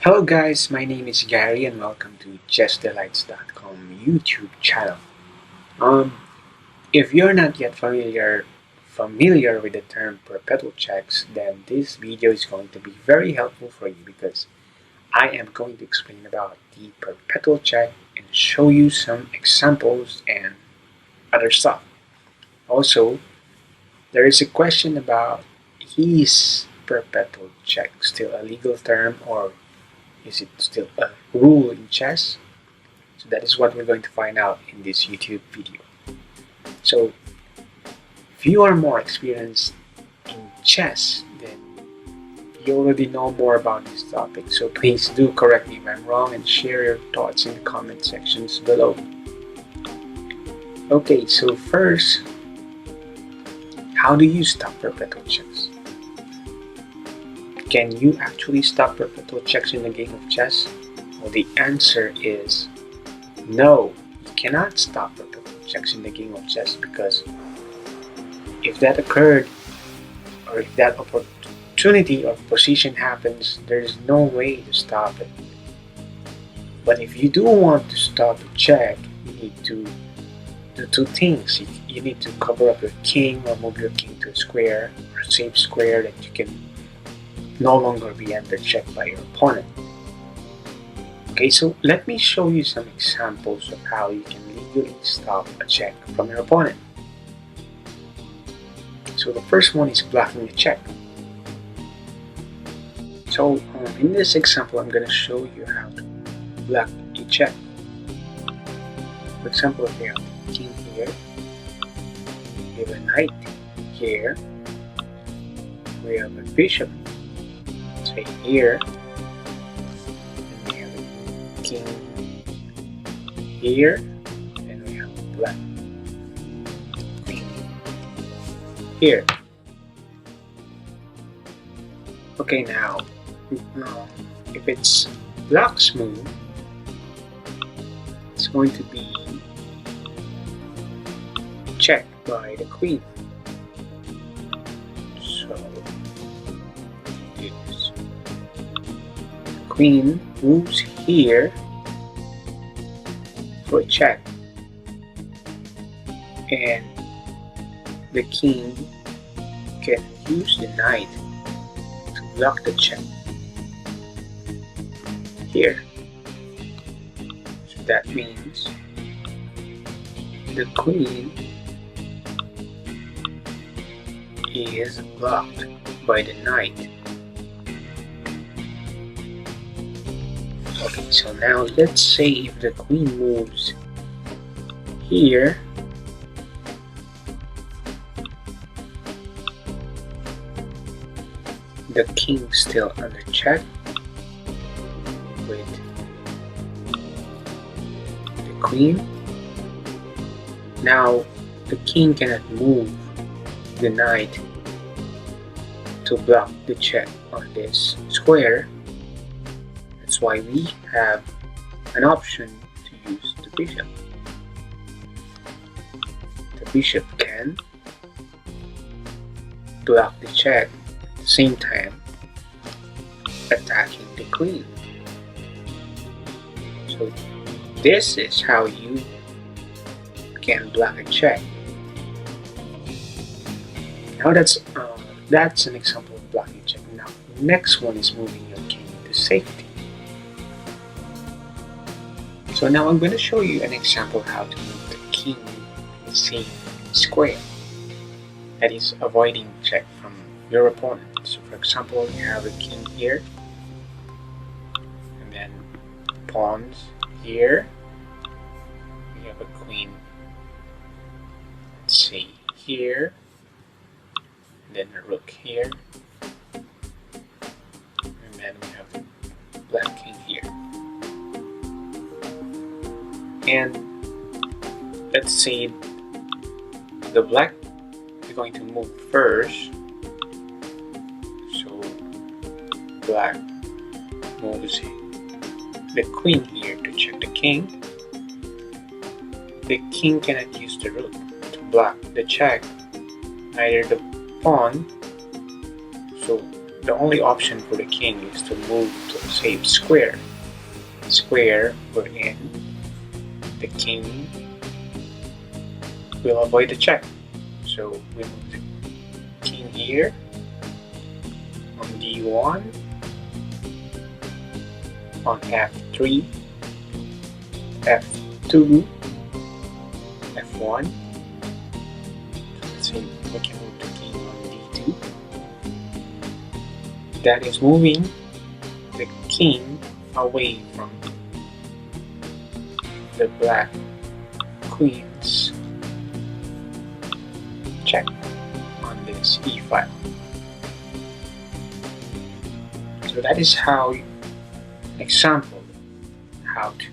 Hello guys, my name is Gary and welcome to JustDelights.com YouTube channel. Um, if you're not yet familiar with the term perpetual checks, then this video is going to be very helpful for you because I am going to explain about the perpetual check and show you some examples and other stuff. Also, there is a question about, is perpetual check still a legal term, or is it still a rule in chess? So that is what we're going to find out in this YouTube video. So if you are more experienced in chess, then you already know more about this topic. So please do correct me if I'm wrong and share your thoughts in the comment sections below. Okay, so first, how do you stop perpetual checks? Can you actually stop perpetual checks in a game of chess? Well, the answer is no, you cannot stop perpetual checks in the game of chess, because if that occurred, or if that opportunity or position happens, there's no way to stop it. But if you do want to stop a check, you need to do two things. You need to cover up your king or move your king to a square or safe square that you can no longer be under check by your opponent. Okay, so let me show you some examples of how you can legally stop a check from your opponent. So the first one is blocking a check. So in this example, I'm going to show you how to block a check. For example, if we have a king here, we have a knight here, we have a bishop, say here, and we have a king here, and we have a black queen here. Okay, now if it's black's move, it's going to be checked by the queen. So it's queen moves here for a check, and the king can use the knight to block the check here. So that means the queen is blocked by the knight. Okay, so now let's say if the queen moves here, the king still under check with the queen. Now the king cannot move the knight to block the check on this square. That's why we have an option to use the bishop. The bishop can block the check at the same time attacking the queen. So this is how you can block a check. Now that's an example of blocking a check. Now the next one is moving your king to safety. So now I'm going to show you an example of how to move the king to the same square, that is avoiding check from your opponent. So for example, you have a king here, and then pawns here, we have a queen, let's say here, and then a rook here, and then we have the black king here. And let's say the black is going to move first, so black moves the queen here to check the king. The king cannot use the rook to block the check, neither the pawn, so the only option for the king is to move to a safe square. Square wherein the king will avoid the check. So we move the king here on D1, on F3, F2, F1. Let's say we can move the king on D2. That is moving the king away from the black queen's check on this E file. So that is how, example, how to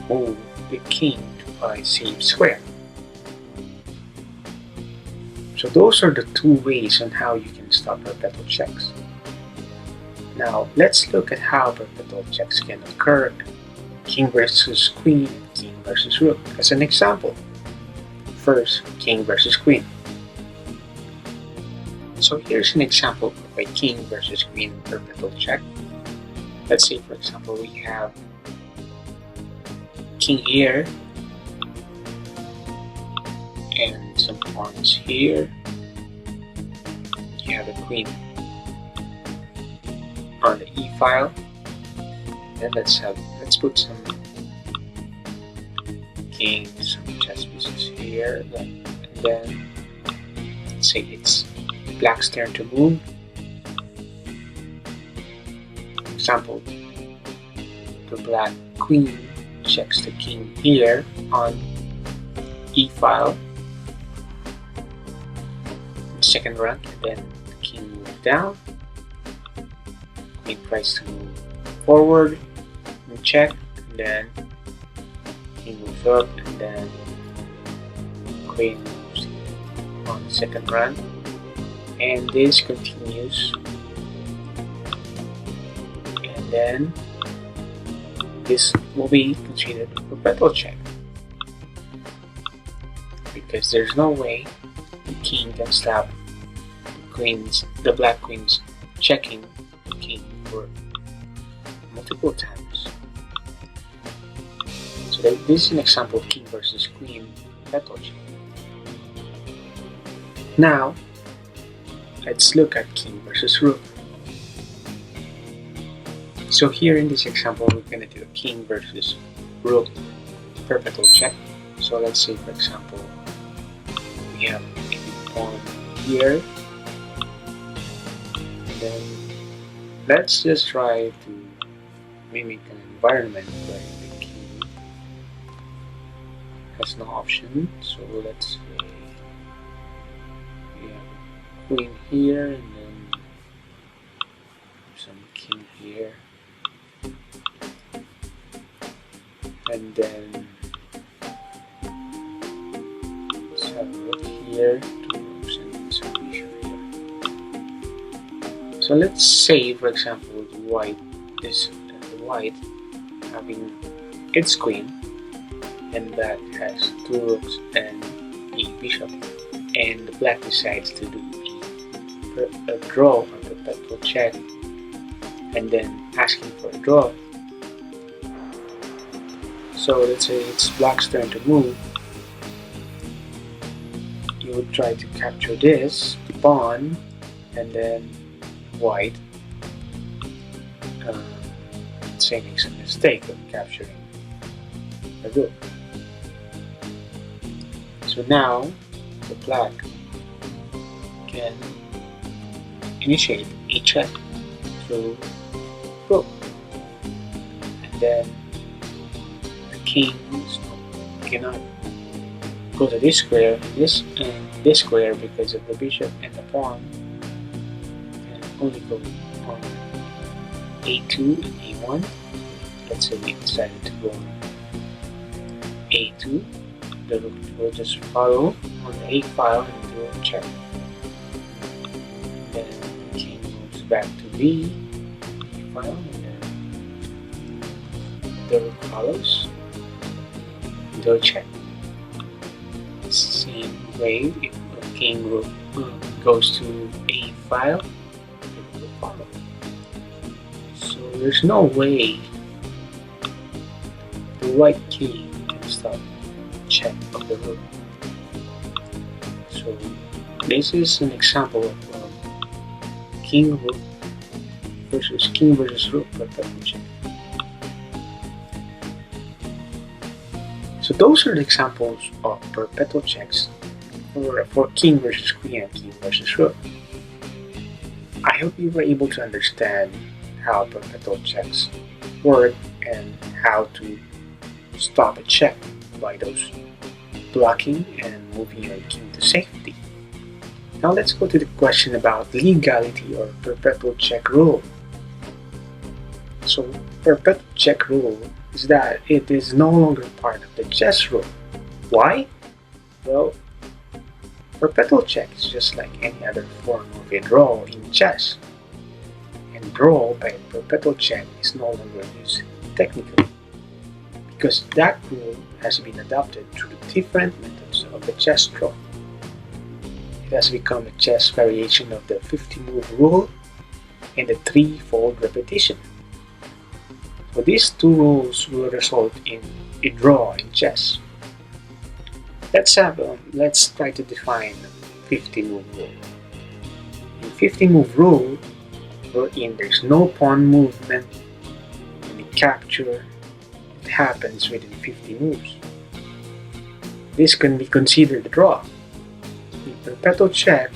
move the king to a safe square. So those are the two ways on how you can stop perpetual checks. Now let's look at how perpetual checks can occur: king versus queen, king versus rook. As an example, first, king versus queen. So here's an example of a king versus queen perpetual check. Let's say, for example, we have king here and some pawns here. You have a queen on the E file. Then let's put some king, some chess pieces here, and then let's say it's black's turn to move. Example, the black queen checks the king here on E file, second rank, and then the king moves down. Queen tries to move forward, and check, and then king moves up, and then queen moves on the second rank, and this continues, and then this will be considered a perpetual check because there's no way the king can stop the black queen's checking the king for multiple times. So this is an example of king versus queen perpetual check. Now let's look at king versus rook. So here in this example, we're going to do a king versus rook perpetual check. So let's say, for example, we have a pawn here, and then let's just try to mimic an environment where the king has no option. So let's say we have a queen here, and then some king here, and then let's have a rook here, two rooks, and some bishop here. So let's say, for example, the white having its queen, and black has two rooks and a bishop, and the black decides to do a draw, a perpetual check, and then asking for a draw. So let's say it's black's turn to move. You would try to capture this pawn, and then white, let's say, makes a mistake of capturing the rook. So now the black can initiate a check through rook, and then the king cannot go to this square and this square because of the bishop and the pawn, and only go on A2 and A1. Let's say we decided to go on A2. The rook will just follow on the A file and do a check. Then the king moves back to B file, and then the rook follows, do a check. Same way, if the king rook goes to A file, the there's no way the white king can stop check of the rook. So this is an example of king rook versus rook perpetual check. So those are the examples of perpetual checks for king versus queen and king versus rook. I hope you were able to understand how perpetual checks work and how to stop a check by those blocking and moving your king to safety. Now let's go to the question about legality or perpetual check rule. So perpetual check rule is that it is no longer part of the chess rule. Why? Well, perpetual check is just like any other form of a draw in chess. And draw by perpetual check is no longer used technically, because that rule has been adopted through different methods of the chess draw. It has become a chess variation of the 50-move rule and the threefold repetition. So these two rules will result in a draw in chess. Let's try to define 50-move rule. In 50-move rule, wherein there's no pawn movement and the capture it happens within 50 moves. This can be considered a draw. The perpetual check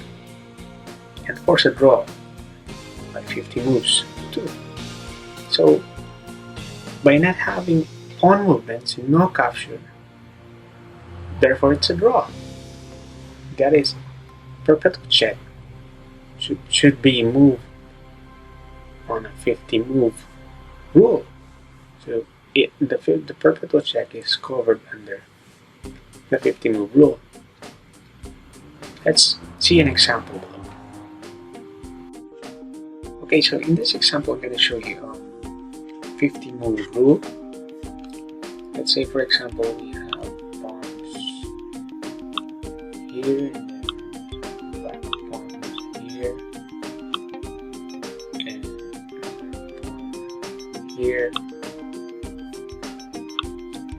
can force a draw by 50 moves too. So by not having pawn movements and no capture, therefore it's a draw. That is, perpetual check should be moved on a 50-move rule. So the perpetual check is covered under the 50-move rule. Let's see an example below. Okay, so in this example I'm going to show you a 50-move rule. Let's say, for example, we have pawns here and then black pawns here and pawn here.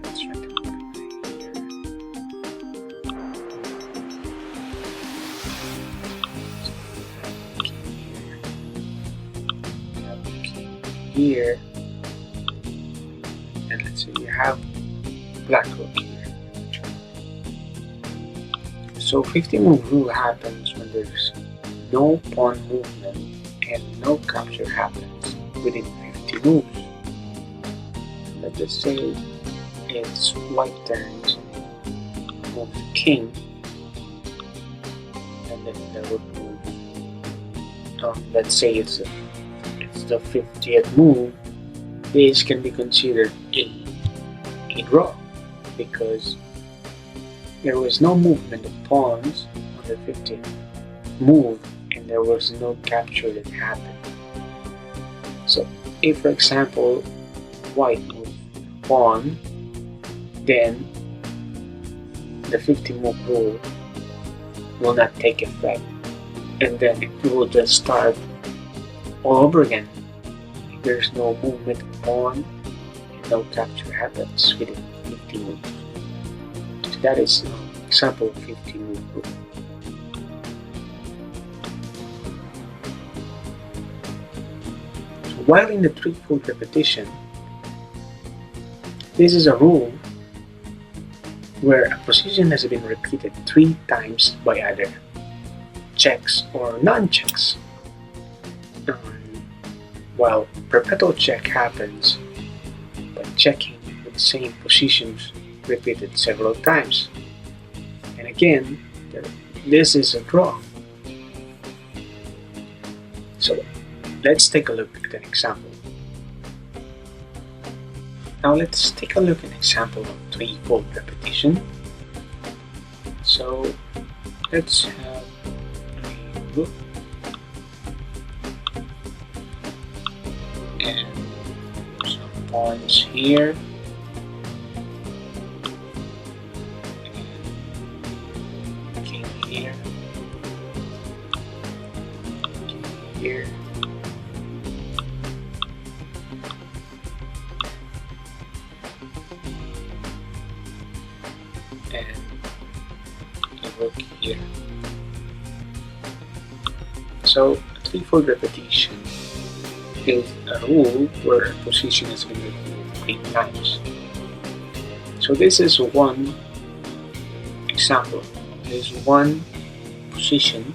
Let's try to move it here. We have king here. And let's say you have black rook here. So 50-move rule happens when there's no pawn movement and no capture happens within 50 moves. Let's just say it's white turns, moves king, and then the rook moves. Let's say it's the 50th move. This can be considered a draw because there was no movement of pawns on the 50th move and there was no capture that happened. So if, for example, white moves pawn, then the 50-move rule will not take effect, and then it will just start all over again. There's no movement of pawn and no capture happens within 50 moves. So that is an example of 50-move rule. So while in the threefold repetition, this is a rule where a position has been repeated 3 times by either checks or non-checks. While perpetual check happens by checking with the same positions repeated several times. And again, this is a draw. So let's take a look at an example. Now let's take a look at an example of threefold repetition. So let's have a look. And some pawns here, and king here, king here, and a rook here. So threefold repetition is a rule where a position has been repeated 3 times. So this is one example. There's one position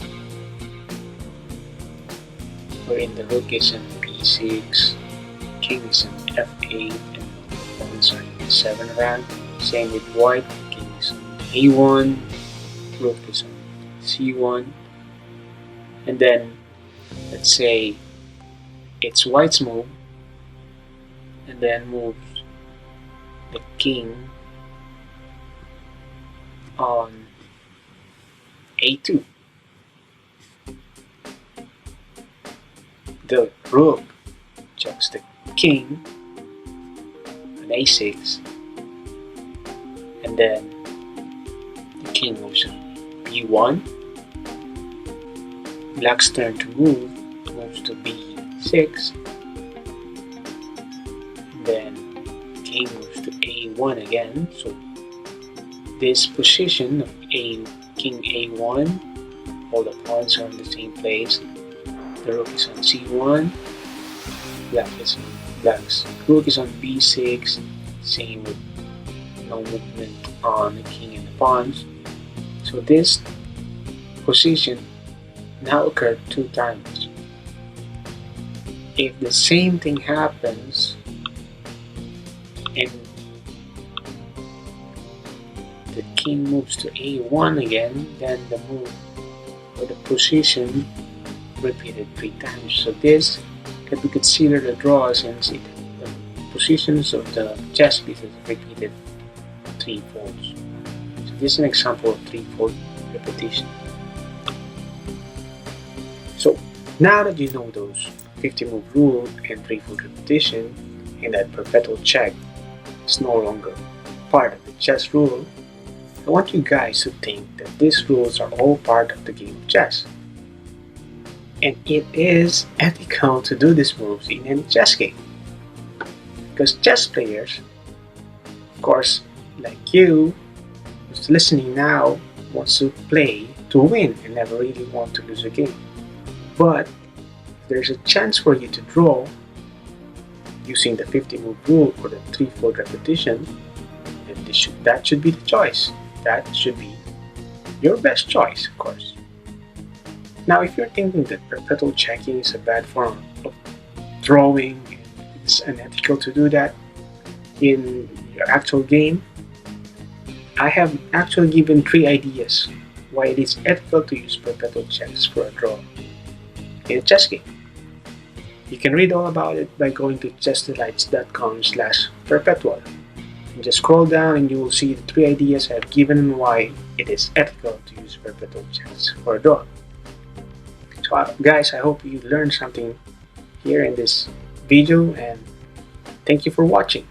wherein the rook is in b6, king is in f8, and pawns are in 7 rank. Same with white, king is on a1, rook is on c1, and then let's say it's white's move, and then moves the king on a2. The rook checks the king on a6, and then the king moves on b1. Black's turn to move, moves to b6, and then king moves to a1 again. So this position of king a1, all the pawns are in the same place. The rook is on c1, black's rook is on b6, same with no movement on the king and the pawns. So this position now occurred 2 times. If the same thing happens and the king moves to a1 again, then the move or the position repeated 3 times. So this can be considered a draw since the positions of the chess pieces repeated 3 folds. So this is an example of threefold repetition. So now that you know those 50 move rule and threefold repetition, and that perpetual check is no longer part of the chess rule, I want you guys to think that these rules are all part of the game of chess. And it is ethical to do these moves in any chess game. Because chess players, of course, like you, who's listening now, wants to play to win and never really want to lose a game. But if there's a chance for you to draw using the 50 move rule or the threefold repetition, then that should be the choice. That should be your best choice, of course. Now, if you're thinking that perpetual checking is a bad form of drawing, it's unethical to do that in your actual game, I have actually given 3 ideas why it is ethical to use perpetual checks for a draw in a chess game. You can read all about it by going to chessdelights.com/perpetual. And just scroll down and you will see the 3 ideas I have given and why it is ethical to use perpetual checks for a draw. So guys, I hope you learned something here in this video, and thank you for watching.